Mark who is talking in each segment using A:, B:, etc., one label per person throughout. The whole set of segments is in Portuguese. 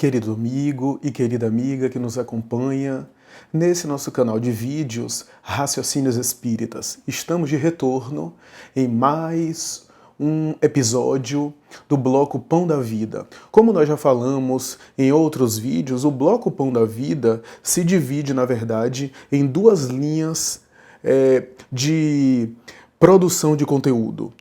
A: Querido amigo e querida amiga que nos acompanha nesse nosso canal de vídeos Raciocínios Espíritas. Estamos de retorno em mais um episódio do Bloco Pão da Vida. Como nós já falamos em outros vídeos, o Bloco Pão da Vida se divide, na verdade, em duas linhas de produção de conteúdo.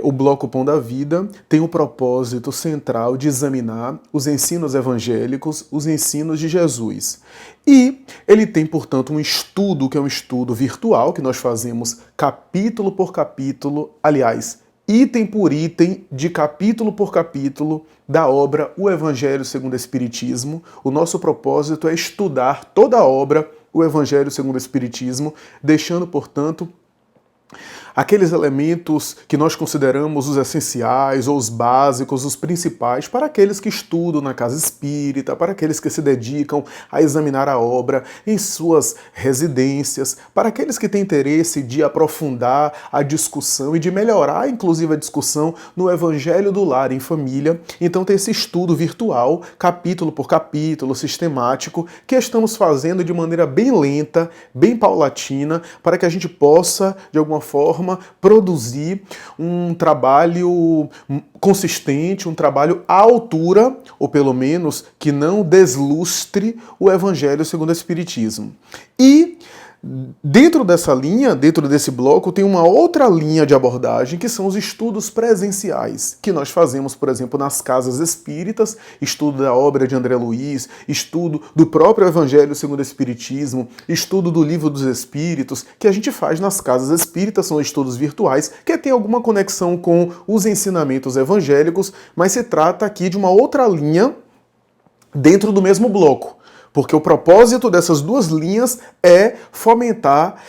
A: O Bloco Pão da Vida tem o propósito central de examinar os ensinos evangélicos, os ensinos de Jesus. E ele tem, portanto, um estudo, que é um estudo virtual, que nós fazemos capítulo por capítulo, aliás, item por item, de capítulo por capítulo, da obra O Evangelho segundo o Espiritismo. O nosso propósito é estudar toda a obra O Evangelho segundo o Espiritismo, deixando, portanto, aqueles elementos que nós consideramos os essenciais, ou os básicos, os principais, para aqueles que estudam na casa espírita, para aqueles que se dedicam a examinar a obra em suas residências, para aqueles que têm interesse de aprofundar a discussão e de melhorar, inclusive, a discussão no Evangelho do Lar em Família. Então tem esse estudo virtual, capítulo por capítulo, sistemático, que estamos fazendo de maneira bem lenta, bem paulatina, para que a gente possa, de alguma forma, produzir um trabalho consistente, um trabalho à altura, ou pelo menos que não deslustre o Evangelho segundo o Espiritismo. E dentro dessa linha, dentro desse bloco, tem uma outra linha de abordagem, que são os estudos presenciais, que nós fazemos, por exemplo, nas casas espíritas, estudo da obra de André Luiz, estudo do próprio Evangelho segundo o Espiritismo, estudo do Livro dos Espíritos, que a gente faz nas casas espíritas, são estudos virtuais, que tem alguma conexão com os ensinamentos evangélicos, mas se trata aqui de uma outra linha dentro do mesmo bloco. Porque o propósito dessas duas linhas é fomentar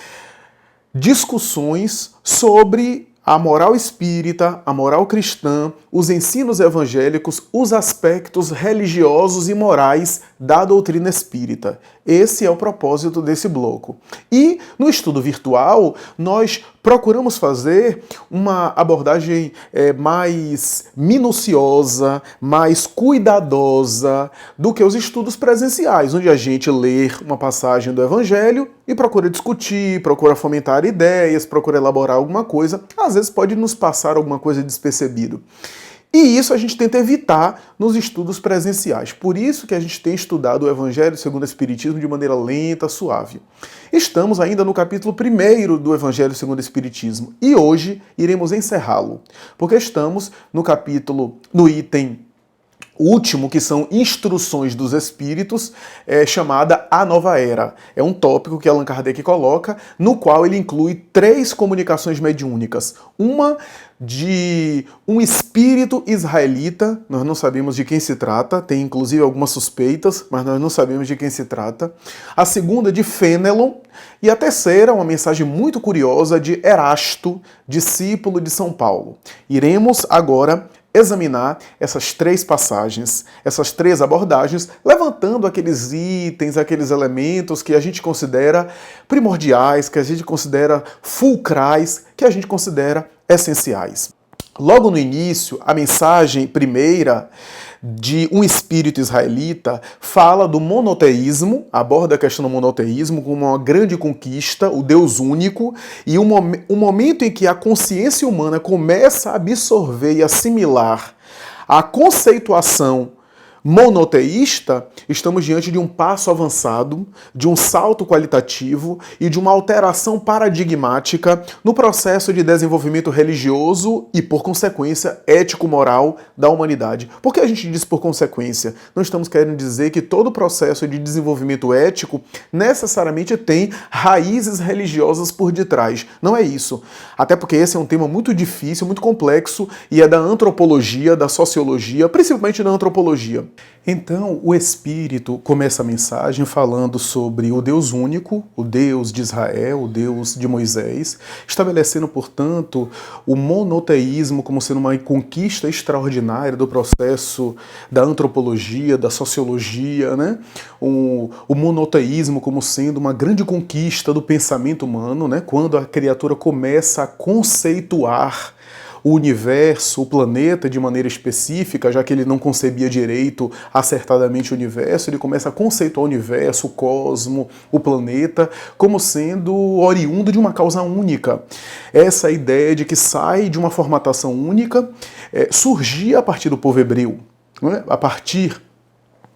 A: discussões sobre a moral espírita, a moral cristã, os ensinos evangélicos, os aspectos religiosos e morais da doutrina espírita. Esse é o propósito desse bloco. E no estudo virtual, nós procuramos fazer uma abordagem mais minuciosa, mais cuidadosa do que os estudos presenciais, onde a gente lê uma passagem do Evangelho e procura discutir, procura fomentar ideias, procura elaborar alguma coisa. Às vezes pode nos passar alguma coisa despercebido. E isso a gente tenta evitar nos estudos presenciais. Por isso que a gente tem estudado o Evangelho segundo o Espiritismo de maneira lenta, suave. Estamos ainda no capítulo 1º do Evangelho segundo o Espiritismo e hoje iremos encerrá-lo, porque estamos no item último, que são Instruções dos Espíritos, chamada A Nova Era. É um tópico que Allan Kardec coloca, no qual ele inclui 3 comunicações mediúnicas. Uma de um espírito israelita, nós não sabemos de quem se trata, tem inclusive algumas suspeitas, mas nós não sabemos de quem se trata. A segunda de Fênelon, e a terceira, uma mensagem muito curiosa, de Erasto, discípulo de São Paulo. Iremos agora examinar essas 3 passagens, essas 3 abordagens, levantando aqueles itens, aqueles elementos que a gente considera primordiais, que a gente considera fulcrais, que a gente considera essenciais. Logo no início, a mensagem primeira de um espírito israelita fala do monoteísmo, aborda a questão do monoteísmo como uma grande conquista, o Deus único, e o momento em que a consciência humana começa a absorver e assimilar a conceituação monoteísta, estamos diante de um passo avançado, de um salto qualitativo e de uma alteração paradigmática no processo de desenvolvimento religioso e, por consequência, ético-moral da humanidade. Por que a gente diz por consequência? Não estamos querendo dizer que todo processo de desenvolvimento ético necessariamente tem raízes religiosas por detrás. Não é isso. Até porque esse é um tema muito difícil, muito complexo, e é da antropologia, da sociologia, principalmente da antropologia. Então, o Espírito começa a mensagem falando sobre o Deus único, o Deus de Israel, o Deus de Moisés, estabelecendo, portanto, o monoteísmo como sendo uma conquista extraordinária do processo da antropologia, da sociologia, né? O monoteísmo como sendo uma grande conquista do pensamento humano, né? Quando a criatura começa a conceituar o universo, o planeta de maneira específica, já que ele não concebia direito acertadamente o universo, ele começa a conceituar o universo, o cosmo, o planeta, como sendo oriundo de uma causa única. Essa ideia de que sai de uma formatação única surgia a partir do povo hebreu, né? A partir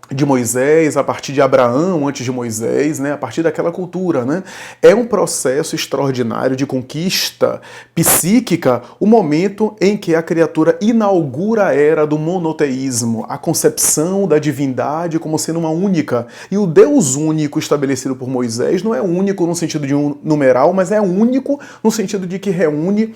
A: de Moisés, a partir de Abraão, antes de Moisés, né, a partir daquela cultura, né? É um processo extraordinário de conquista psíquica, o momento em que a criatura inaugura a era do monoteísmo, a concepção da divindade como sendo uma única. E o Deus único estabelecido por Moisés não é único no sentido de um numeral, mas é único no sentido de que reúne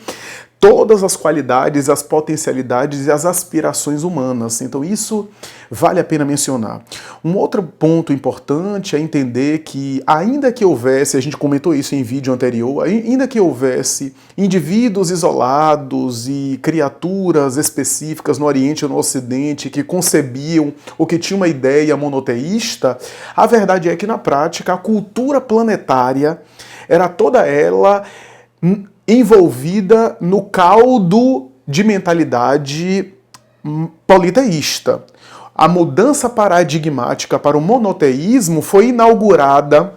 A: todas as qualidades, as potencialidades e as aspirações humanas. Então isso vale a pena mencionar. Um outro ponto importante é entender que, ainda que houvesse, a gente comentou isso em vídeo anterior, ainda que houvesse indivíduos isolados e criaturas específicas no Oriente ou no Ocidente que concebiam ou que tinham uma ideia monoteísta, a verdade é que, na prática, a cultura planetária era toda ela envolvida no caldo de mentalidade politeísta. A mudança paradigmática para o monoteísmo foi inaugurada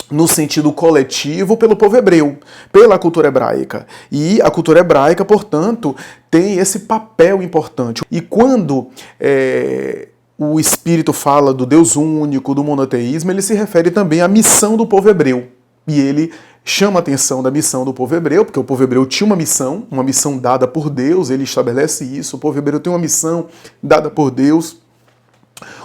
A: no sentido coletivo pelo povo hebreu, pela cultura hebraica. E a cultura hebraica, portanto, tem esse papel importante. E quando o Espírito fala do Deus único, do monoteísmo, ele se refere também à missão do povo hebreu. E ele chama a atenção da missão do povo hebreu, porque o povo hebreu tinha uma missão dada por Deus, ele estabelece isso, o povo hebreu tem uma missão dada por Deus.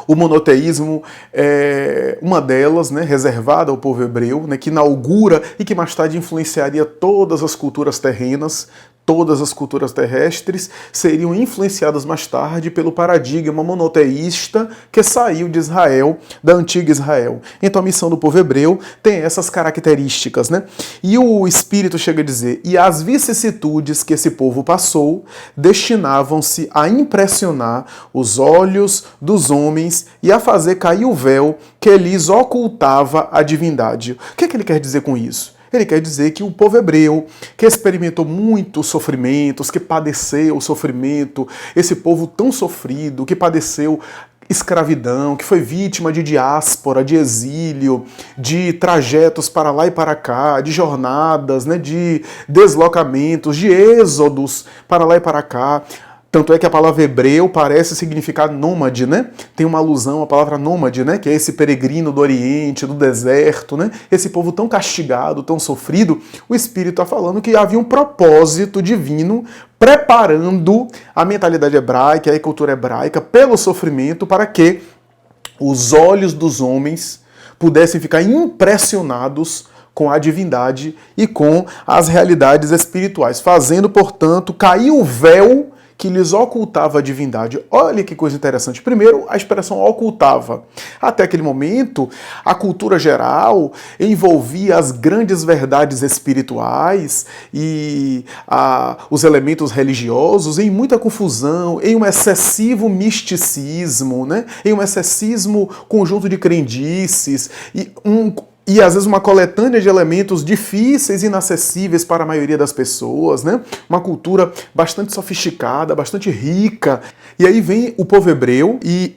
A: O monoteísmo é uma delas, né, reservada ao povo hebreu, né, que inaugura e que mais tarde influenciaria todas as culturas terrenas. Todas as culturas terrestres seriam influenciadas mais tarde pelo paradigma monoteísta que saiu de Israel, da antiga Israel. Então a missão do povo hebreu tem essas características, né? E o Espírito chega a dizer: e as vicissitudes que esse povo passou destinavam-se a impressionar os olhos dos homens e a fazer cair o véu que lhes ocultava a divindade. O que é que ele quer dizer com isso? Ele quer dizer que o povo hebreu, que experimentou muitos sofrimentos, que padeceu o sofrimento, esse povo tão sofrido, que padeceu escravidão, que foi vítima de diáspora, de exílio, de trajetos para lá e para cá, de jornadas, né, de deslocamentos, de êxodos para lá e para cá. Tanto é que a palavra hebreu parece significar nômade, né? Tem uma alusão à palavra nômade, né? Que é esse peregrino do Oriente, do deserto, né? Esse povo tão castigado, tão sofrido. O Espírito está falando que havia um propósito divino preparando a mentalidade hebraica, a cultura hebraica, pelo sofrimento, para que os olhos dos homens pudessem ficar impressionados com a divindade e com as realidades espirituais, fazendo, portanto, cair o véu que lhes ocultava a divindade. Olha que coisa interessante. Primeiro, a expressão ocultava. Até aquele momento, a cultura geral envolvia as grandes verdades espirituais e os elementos religiosos em muita confusão, em um excessivo misticismo, né? Em um excessivo conjunto de crendices e às vezes uma coletânea de elementos difíceis e inacessíveis para a maioria das pessoas, né? Uma cultura bastante sofisticada, bastante rica. E aí vem o povo hebreu e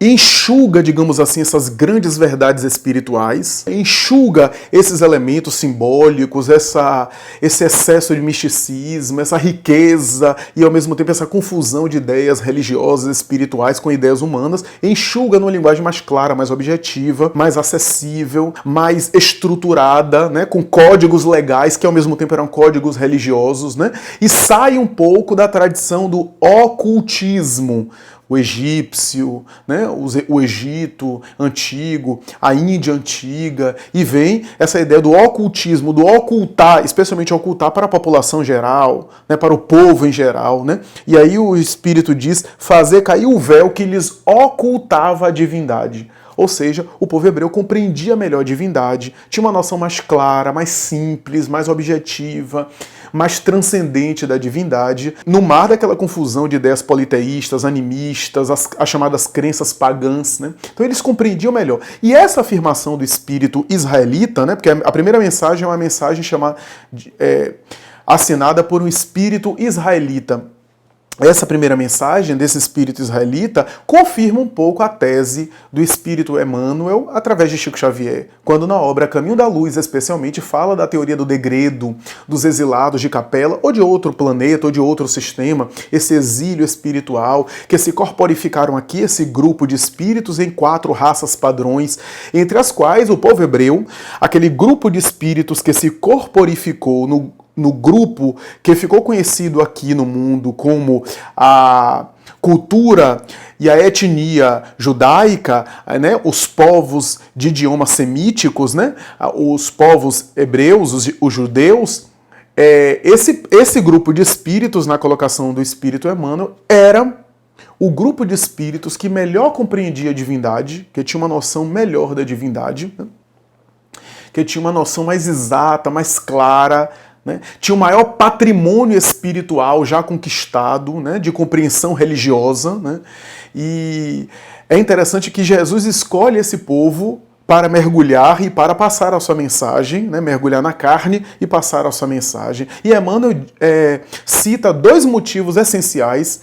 A: enxuga, digamos assim, essas grandes verdades espirituais, enxuga esses elementos simbólicos, esse excesso de misticismo, essa riqueza e ao mesmo tempo essa confusão de ideias religiosas, espirituais com ideias humanas, enxuga numa linguagem mais clara, mais objetiva, mais acessível, mais estruturada, né, com códigos legais que ao mesmo tempo eram códigos religiosos, né, e sai um pouco da tradição do ocultismo, o egípcio, né, o Egito antigo, a Índia antiga, e vem essa ideia do ocultismo, do ocultar, especialmente ocultar para a população geral, né, para o povo em geral, né? E aí o Espírito diz fazer cair o véu que lhes ocultava a divindade. Ou seja, o povo hebreu compreendia melhor a divindade, tinha uma noção mais clara, mais simples, mais objetiva, mais transcendente da divindade, no mar daquela confusão de ideias politeístas, animistas, as chamadas crenças pagãs, né? Então eles compreendiam melhor. E essa afirmação do espírito israelita, né? Porque a primeira mensagem é uma mensagem chamada assinada por um espírito israelita. Essa primeira mensagem desse espírito israelita confirma um pouco a tese do espírito Emmanuel através de Chico Xavier, quando na obra Caminho da Luz, especialmente, fala da teoria do degredo, dos exilados de capela ou de outro planeta ou de outro sistema, esse exílio espiritual, que se corporificaram aqui, esse grupo de espíritos em 4 raças padrões, entre as quais o povo hebreu, aquele grupo de espíritos que se corporificou no grupo que ficou conhecido aqui no mundo como a cultura e a etnia judaica, né, os povos de idiomas semíticos, né, os povos hebreus, os judeus, esse grupo de espíritos, na colocação do espírito Emmanuel, era o grupo de espíritos que melhor compreendia a divindade, que tinha uma noção melhor da divindade, né, que tinha uma noção mais exata, mais clara, né? Tinha o maior patrimônio espiritual já conquistado, né? De compreensão religiosa. Né? E é interessante que Jesus escolhe esse povo para mergulhar e para passar a sua mensagem, né? Mergulhar na carne e passar a sua mensagem. E Emmanuel cita 2 motivos essenciais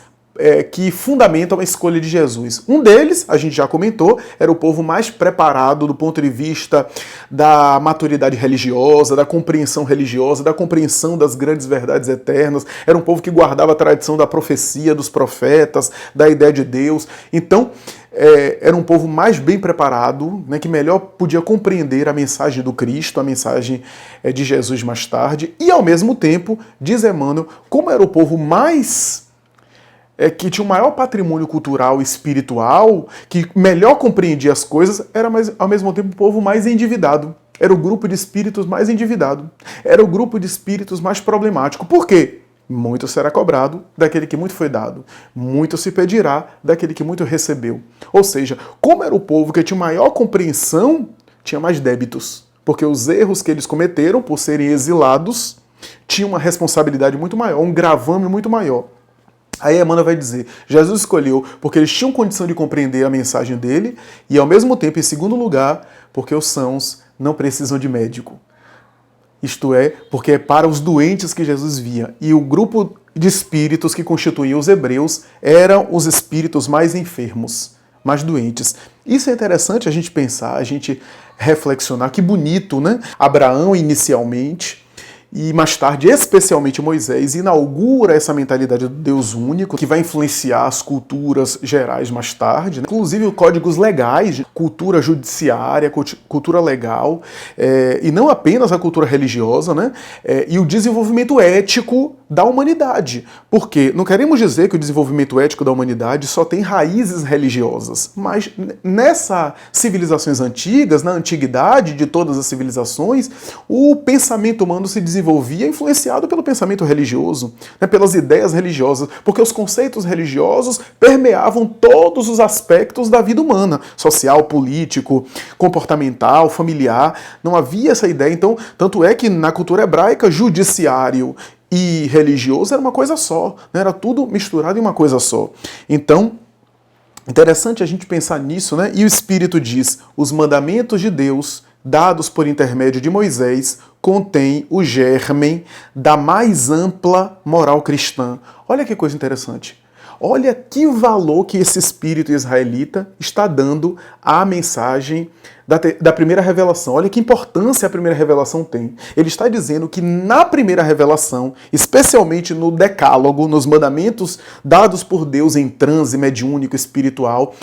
A: que fundamentam a escolha de Jesus. Um deles, a gente já comentou, era o povo mais preparado do ponto de vista da maturidade religiosa, da compreensão religiosa, da compreensão das grandes verdades eternas. Era um povo que guardava a tradição da profecia, dos profetas, da ideia de Deus. Então, era um povo mais bem preparado, né, que melhor podia compreender a mensagem do Cristo, a mensagem de Jesus mais tarde. E, ao mesmo tempo, diz Emmanuel, como era o povo mais que tinha um maior patrimônio cultural e espiritual, que melhor compreendia as coisas, era ao mesmo tempo o povo mais endividado. Era o grupo de espíritos mais endividado. Era o grupo de espíritos mais problemático. Por quê? Muito será cobrado daquele que muito foi dado. Muito se pedirá daquele que muito recebeu. Ou seja, como era o povo que tinha maior compreensão, tinha mais débitos. Porque os erros que eles cometeram por serem exilados tinham uma responsabilidade muito maior, um gravame muito maior. Aí Emmanuel vai dizer, Jesus escolheu porque eles tinham condição de compreender a mensagem dele e, ao mesmo tempo, em segundo lugar, porque os sãos não precisam de médico. Isto é, porque é para os doentes que Jesus via. E o grupo de espíritos que constituía os hebreus eram os espíritos mais enfermos, mais doentes. Isso é interessante a gente pensar, a gente reflexionar. Que bonito, né? Abraão, inicialmente, e mais tarde, especialmente Moisés, inaugura essa mentalidade do Deus único, que vai influenciar as culturas gerais mais tarde, né? Inclusive códigos legais, cultura judiciária, cultura legal, e não apenas a cultura religiosa, né? E o desenvolvimento ético da humanidade. Porque não queremos dizer que o desenvolvimento ético da humanidade só tem raízes religiosas, mas nessas civilizações antigas, na antiguidade de todas as civilizações, o pensamento humano se desenvolvia influenciado pelo pensamento religioso, né, pelas ideias religiosas, porque os conceitos religiosos permeavam todos os aspectos da vida humana, social, político, comportamental, familiar. Não havia essa ideia. Então, tanto é que na cultura hebraica, judiciário e religioso era uma coisa só, né? Era tudo misturado em uma coisa só. Então, interessante a gente pensar nisso, né? E o Espírito diz, os mandamentos de Deus, dados por intermédio de Moisés, contêm o germen da mais ampla moral cristã. Olha que coisa interessante. Olha que valor que esse espírito israelita está dando à mensagem da primeira revelação. Olha que importância a primeira revelação tem. Ele está dizendo que na primeira revelação, especialmente no decálogo, nos mandamentos dados por Deus em transe mediúnico espiritual,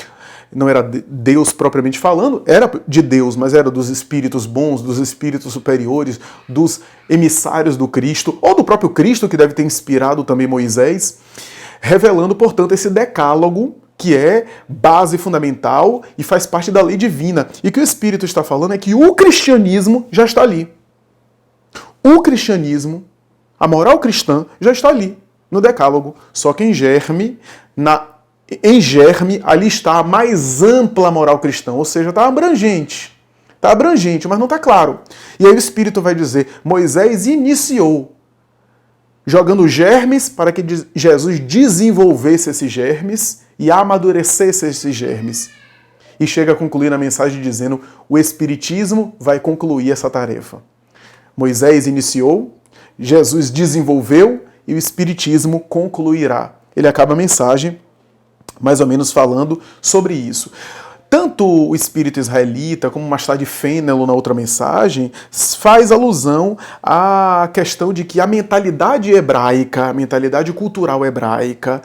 A: não era Deus propriamente falando, era de Deus, mas era dos espíritos bons, dos espíritos superiores, dos emissários do Cristo, ou do próprio Cristo, que deve ter inspirado também Moisés, revelando, portanto, esse decálogo que é base fundamental e faz parte da lei divina. E o que o Espírito está falando é que o cristianismo já está ali. O cristianismo, a moral cristã, já está ali, no decálogo. Só que em germe, ali está a mais ampla moral cristã, ou seja, está abrangente. Está abrangente, mas não está claro. E aí o Espírito vai dizer, Moisés iniciou, jogando germes para que Jesus desenvolvesse esses germes e amadurecesse esses germes. E chega a concluir na mensagem dizendo, o Espiritismo vai concluir essa tarefa. Moisés iniciou, Jesus desenvolveu e o Espiritismo concluirá. Ele acaba a mensagem mais ou menos falando sobre isso. Tanto o espírito israelita, como mais tarde Fênelon na outra mensagem, faz alusão à questão de que a mentalidade hebraica, a mentalidade cultural hebraica,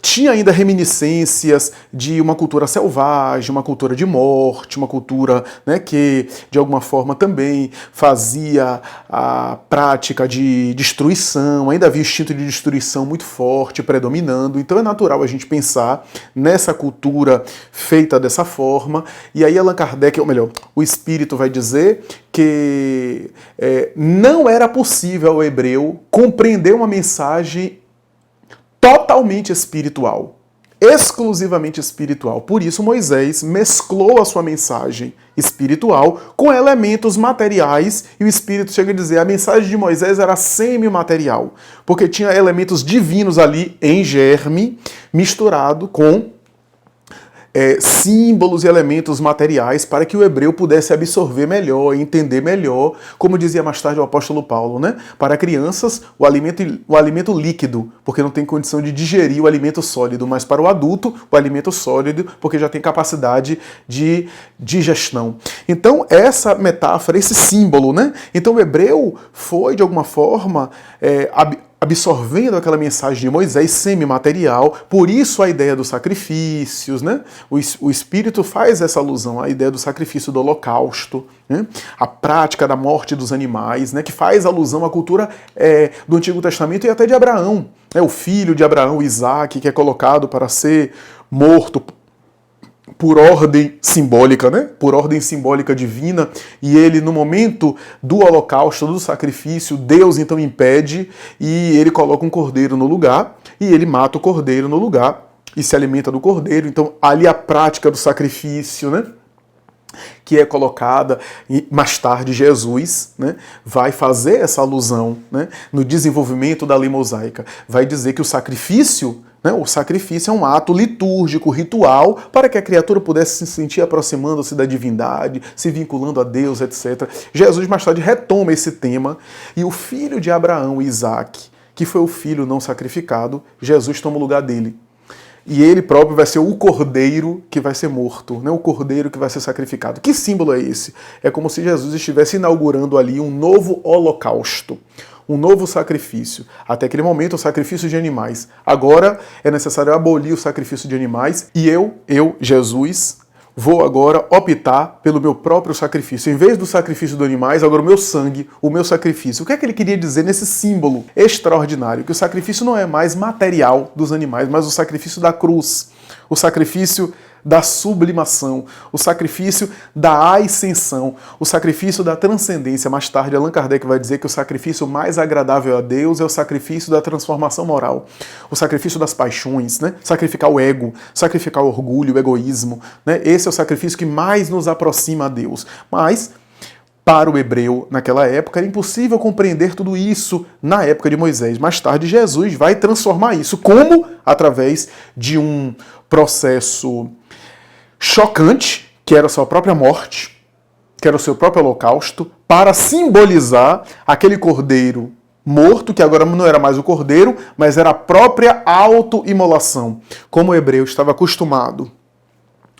A: tinha ainda reminiscências de uma cultura selvagem, uma cultura de morte, uma cultura, né, que de alguma forma também fazia a prática de destruição, ainda havia o instinto de destruição muito forte, predominando. Então é natural a gente pensar nessa cultura feita dessa forma, e aí Allan Kardec, ou melhor, o Espírito vai dizer que não era possível ao hebreu compreender uma mensagem totalmente espiritual, exclusivamente espiritual. Por isso Moisés mesclou a sua mensagem espiritual com elementos materiais, e o Espírito chega a dizer a mensagem de Moisés era semi-material, porque tinha elementos divinos ali em germe, misturado com símbolos e elementos materiais para que o hebreu pudesse absorver melhor, entender melhor, como dizia mais tarde o apóstolo Paulo, né? Para crianças, o alimento líquido, porque não tem condição de digerir o alimento sólido, mas para o adulto, o alimento sólido, porque já tem capacidade de digestão. Então, essa metáfora, esse símbolo, né? Então, o hebreu foi, de alguma forma, absorvendo aquela mensagem de Moisés semi-material, por isso a ideia dos sacrifícios, né? O Espírito faz essa alusão à ideia do sacrifício do holocausto, né? A prática da morte dos animais, né? Que faz alusão à cultura do Antigo Testamento e até de Abraão, né? O filho de Abraão, Isaac, que é colocado para ser morto por ordem simbólica, né? Por ordem simbólica divina, e ele, no momento do holocausto, do sacrifício, Deus então impede, e ele coloca um cordeiro no lugar, e ele mata o cordeiro no lugar, e se alimenta do cordeiro. Então, ali a prática do sacrifício, né? Que é colocada, e mais tarde Jesus, né, vai fazer essa alusão, né, no desenvolvimento da lei mosaica. Vai dizer que o sacrifício é um ato litúrgico, ritual, para que a criatura pudesse se sentir aproximando-se da divindade, se vinculando a Deus, etc. Jesus mais tarde retoma esse tema, e o filho de Abraão, Isaac, que foi o filho não sacrificado, Jesus toma o lugar dele. E ele próprio vai ser o cordeiro que vai ser morto, né? O cordeiro que vai ser sacrificado. Que símbolo é esse? É como se Jesus estivesse inaugurando ali um novo holocausto, um novo sacrifício. Até aquele momento, o sacrifício de animais. Agora é necessário abolir o sacrifício de animais, e eu, Jesus, vou agora optar pelo meu próprio sacrifício. Em vez do sacrifício dos animais, agora o meu sangue, o meu sacrifício. O que é que ele queria dizer nesse símbolo extraordinário? Que o sacrifício não é mais material dos animais, mas o sacrifício da cruz, o sacrifício da sublimação, o sacrifício da ascensão, o sacrifício da transcendência. Mais tarde, Allan Kardec vai dizer que o sacrifício mais agradável a Deus é o sacrifício da transformação moral, o sacrifício das paixões, né? Sacrificar o ego, sacrificar o orgulho, o egoísmo, né? Esse é o sacrifício que mais nos aproxima a Deus. Mas, para o hebreu, naquela época, era impossível compreender tudo isso na época de Moisés. Mais tarde, Jesus vai transformar isso. Como? Através de um processo chocante, que era a sua própria morte, que era o seu próprio holocausto, para simbolizar aquele cordeiro morto, que agora não era mais o cordeiro, mas era a própria autoimolação. Como o hebreu estava acostumado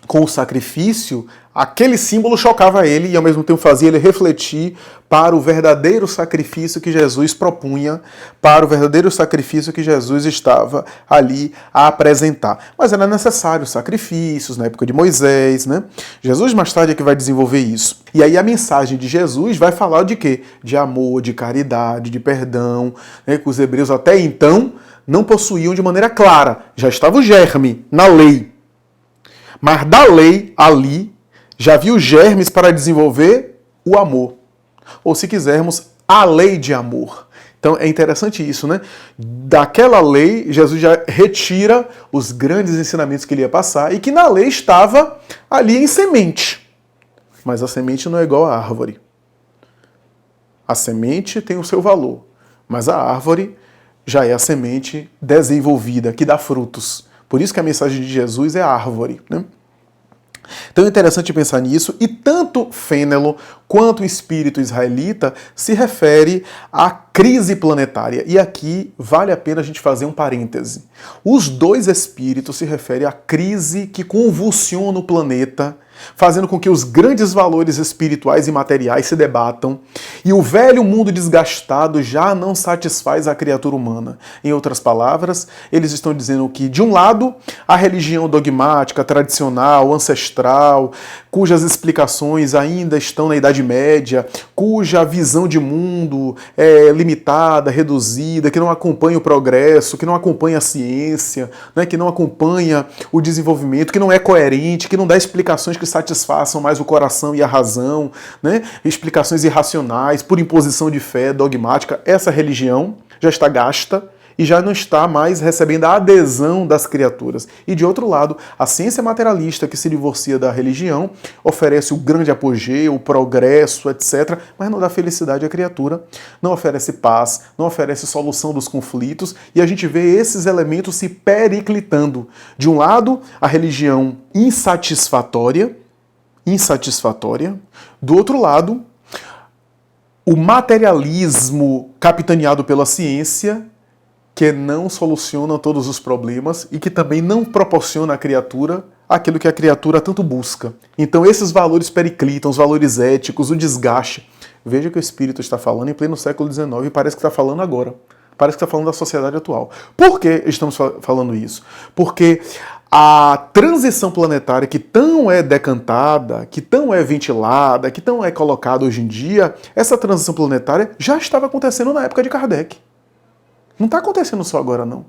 A: com o sacrifício, aquele símbolo chocava ele e ao mesmo tempo fazia ele refletir para o verdadeiro sacrifício que Jesus propunha, para o verdadeiro sacrifício que Jesus estava ali a apresentar. Mas era necessário sacrifícios na época de Moisés, né? Jesus mais tarde é que vai desenvolver isso. E aí a mensagem de Jesus vai falar de quê? De amor, de caridade, de perdão, né? Que os hebreus até então não possuíam de maneira clara. Já estava o germe na lei. Mas da lei ali já havia germes para desenvolver o amor. Ou se quisermos, a lei de amor. Então é interessante isso, né? Daquela lei, Jesus já retira os grandes ensinamentos que ele ia passar e que na lei estava ali em semente. Mas a semente não é igual à árvore. A semente tem o seu valor, mas a árvore já é a semente desenvolvida, que dá frutos. Por isso que a mensagem de Jesus é a árvore, né? Então é interessante pensar nisso, e tanto Fênelon quanto o espírito israelita se refere à crise planetária. E aqui vale a pena a gente fazer um parêntese. Os dois espíritos se referem à crise que convulsiona o planeta, fazendo com que os grandes valores espirituais e materiais se debatam, e o velho mundo desgastado já não satisfaz a criatura humana. Em outras palavras, eles estão dizendo que, de um lado, a religião dogmática, tradicional, ancestral, cujas explicações ainda estão na Idade Média, cuja visão de mundo é limitada, reduzida, que não acompanha o progresso, que não acompanha a ciência, né, que não acompanha o desenvolvimento, que não é coerente, que não dá explicações que satisfaçam mais o coração e a razão, né? Explicações irracionais, por imposição de fé dogmática. Essa religião já está gasta e já não está mais recebendo a adesão das criaturas. E de outro lado, a ciência materialista, que se divorcia da religião, oferece o grande apogeu, o progresso, etc., mas não dá felicidade à criatura, não oferece paz, não oferece solução dos conflitos, e a gente vê esses elementos se periclitando. De um lado, a religião insatisfatória, do outro lado, o materialismo capitaneado pela ciência, que não soluciona todos os problemas e que também não proporciona à criatura aquilo que a criatura tanto busca. Então esses valores periclitam, os valores éticos, o desgaste. Veja que o Espírito está falando em pleno século XIX e parece que está falando agora. Parece que está falando da sociedade atual. Por que estamos falando isso? Porque a transição planetária que tão é decantada, que tão é ventilada, que tão é colocada hoje em dia, essa transição planetária já estava acontecendo na época de Kardec. Não está acontecendo só agora, não.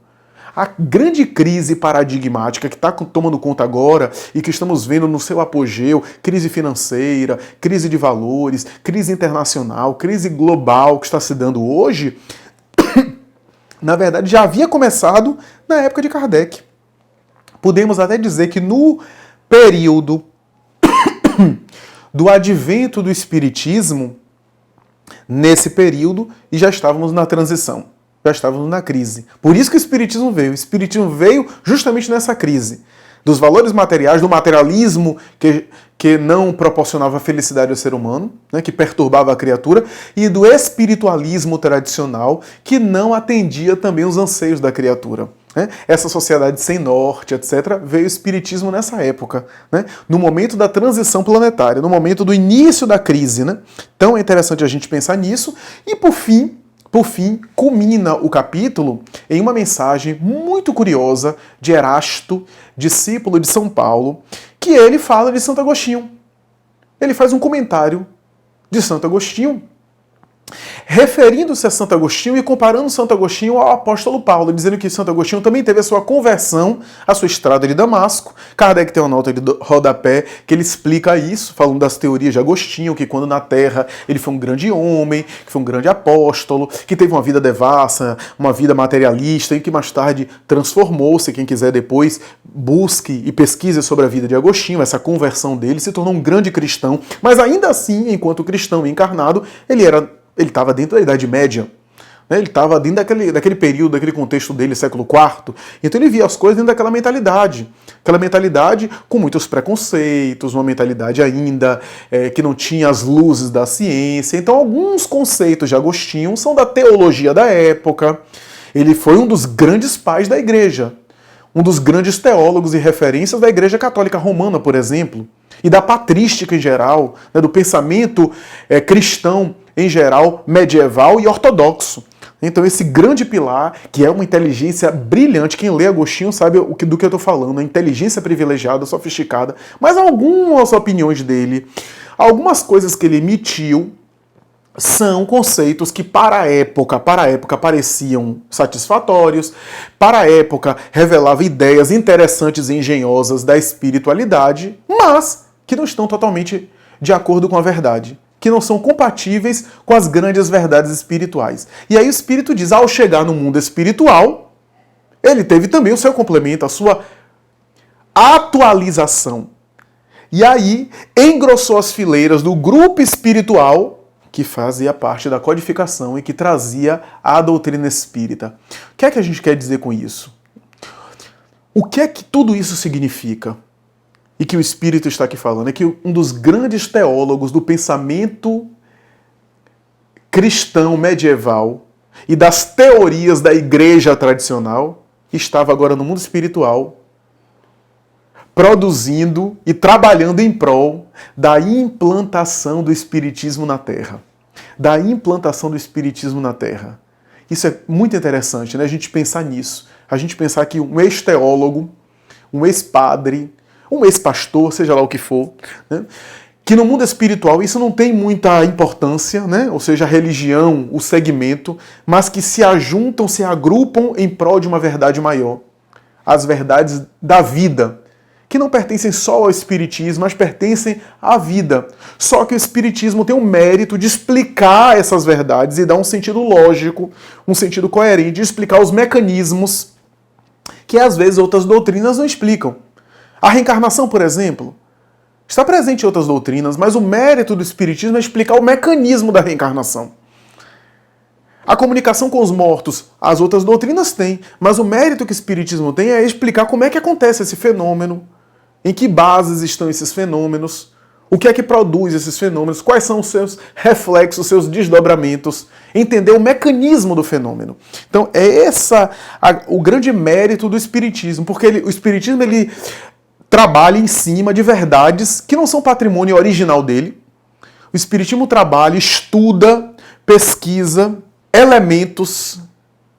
A: A grande crise paradigmática que está tomando conta agora e que estamos vendo no seu apogeu, crise financeira, crise de valores, crise internacional, crise global que está se dando hoje, na verdade já havia começado na época de Kardec. Podemos até dizer que no período do advento do Espiritismo, nesse período, e já estávamos na transição. Já estávamos na crise. Por isso que o Espiritismo veio. O Espiritismo veio justamente nessa crise. Dos valores materiais, do materialismo que não proporcionava felicidade ao ser humano, né, que perturbava a criatura, e do espiritualismo tradicional, que não atendia também os anseios da criatura. Né? Essa sociedade sem norte, etc., veio o Espiritismo nessa época, né? No momento da transição planetária, no momento do início da crise. Né? Então é interessante a gente pensar nisso. E por fim, culmina o capítulo em uma mensagem muito curiosa de Erasto, discípulo de São Paulo, que ele fala de Santo Agostinho. Ele faz um comentário de Santo Agostinho, referindo-se a Santo Agostinho e comparando Santo Agostinho ao apóstolo Paulo, dizendo que Santo Agostinho também teve a sua conversão, a sua estrada de Damasco. Kardec tem uma nota de rodapé que ele explica isso, falando das teorias de Agostinho, que quando na Terra ele foi um grande homem, que foi um grande apóstolo, que teve uma vida devassa, uma vida materialista, e que mais tarde transformou-se. Quem quiser depois busque e pesquise sobre a vida de Agostinho, essa conversão dele, se tornou um grande cristão, mas ainda assim, enquanto cristão encarnado, ele estava dentro da Idade Média, né? Ele estava dentro daquele período, daquele contexto dele, século IV. Então ele via as coisas dentro daquela mentalidade. Aquela mentalidade com muitos preconceitos, uma mentalidade ainda que não tinha as luzes da ciência. Então alguns conceitos de Agostinho são da teologia da época. Ele foi um dos grandes pais da Igreja, um dos grandes teólogos e referências da Igreja Católica Romana, por exemplo, e da patrística em geral, né, do pensamento cristão em geral, medieval e ortodoxo. Então esse grande pilar, que é uma inteligência brilhante, quem lê Agostinho sabe do que eu estou falando, uma inteligência privilegiada, sofisticada, mas algumas opiniões dele, algumas coisas que ele emitiu, são conceitos que para a época pareciam satisfatórios, para a época revelavam ideias interessantes e engenhosas da espiritualidade, mas que não estão totalmente de acordo com a verdade, que não são compatíveis com as grandes verdades espirituais. E aí o Espírito diz, ao chegar no mundo espiritual, ele teve também o seu complemento, a sua atualização. E aí engrossou as fileiras do grupo espiritual que fazia parte da codificação e que trazia a doutrina espírita. O que é que a gente quer dizer com isso? O que é que tudo isso significa? e que o Espírito está aqui falando é que um dos grandes teólogos do pensamento cristão medieval e das teorias da igreja tradicional estava agora no mundo espiritual, produzindo e trabalhando em prol da implantação do Espiritismo na Terra. Da implantação do Espiritismo na Terra. Isso é muito interessante, né? A gente pensar nisso. A gente pensar que um ex-teólogo, um ex-padre, um ex-pastor, seja lá o que for, né? Que no mundo espiritual isso não tem muita importância, né? Ou seja, a religião, o segmento, mas que se ajuntam, se agrupam em prol de uma verdade maior. As verdades da vida, que não pertencem só ao Espiritismo, mas pertencem à vida. Só que o Espiritismo tem o mérito de explicar essas verdades e dar um sentido lógico, um sentido coerente, de explicar os mecanismos que às vezes outras doutrinas não explicam. A reencarnação, por exemplo, está presente em outras doutrinas, mas o mérito do Espiritismo é explicar o mecanismo da reencarnação. A comunicação com os mortos, as outras doutrinas têm, mas o mérito que o Espiritismo tem é explicar como é que acontece esse fenômeno, em que bases estão esses fenômenos, o que é que produz esses fenômenos, quais são os seus reflexos, os seus desdobramentos, entender o mecanismo do fenômeno. Então é o grande mérito do Espiritismo, porque o Espiritismo ele trabalha em cima de verdades que não são patrimônio original dele. O Espiritismo trabalha, estuda, pesquisa elementos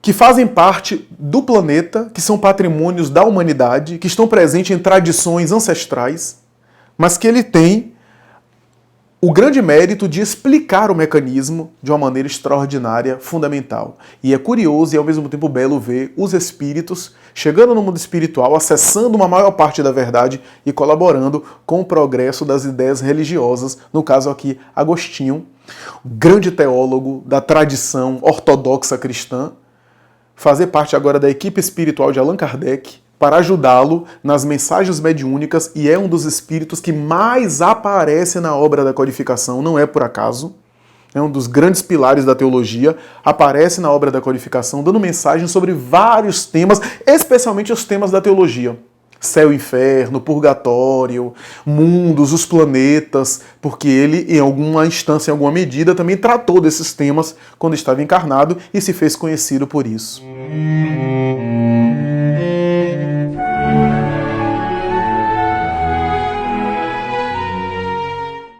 A: que fazem parte do planeta, que são patrimônios da humanidade, que estão presentes em tradições ancestrais, mas que ele tem o grande mérito de explicar o mecanismo de uma maneira extraordinária, fundamental. E é curioso e ao mesmo tempo belo ver os espíritos chegando no mundo espiritual, acessando uma maior parte da verdade e colaborando com o progresso das ideias religiosas, no caso aqui, Agostinho, grande teólogo da tradição ortodoxa cristã, fazer parte agora da equipe espiritual de Allan Kardec para ajudá-lo nas mensagens mediúnicas e é um dos espíritos que mais aparece na obra da codificação, não é por acaso. É um dos grandes pilares da teologia, aparece na obra da codificação, dando mensagens sobre vários temas, especialmente os temas da teologia. Céu e inferno, purgatório, mundos, os planetas, porque ele, em alguma instância, em alguma medida, também tratou desses temas quando estava encarnado e se fez conhecido por isso.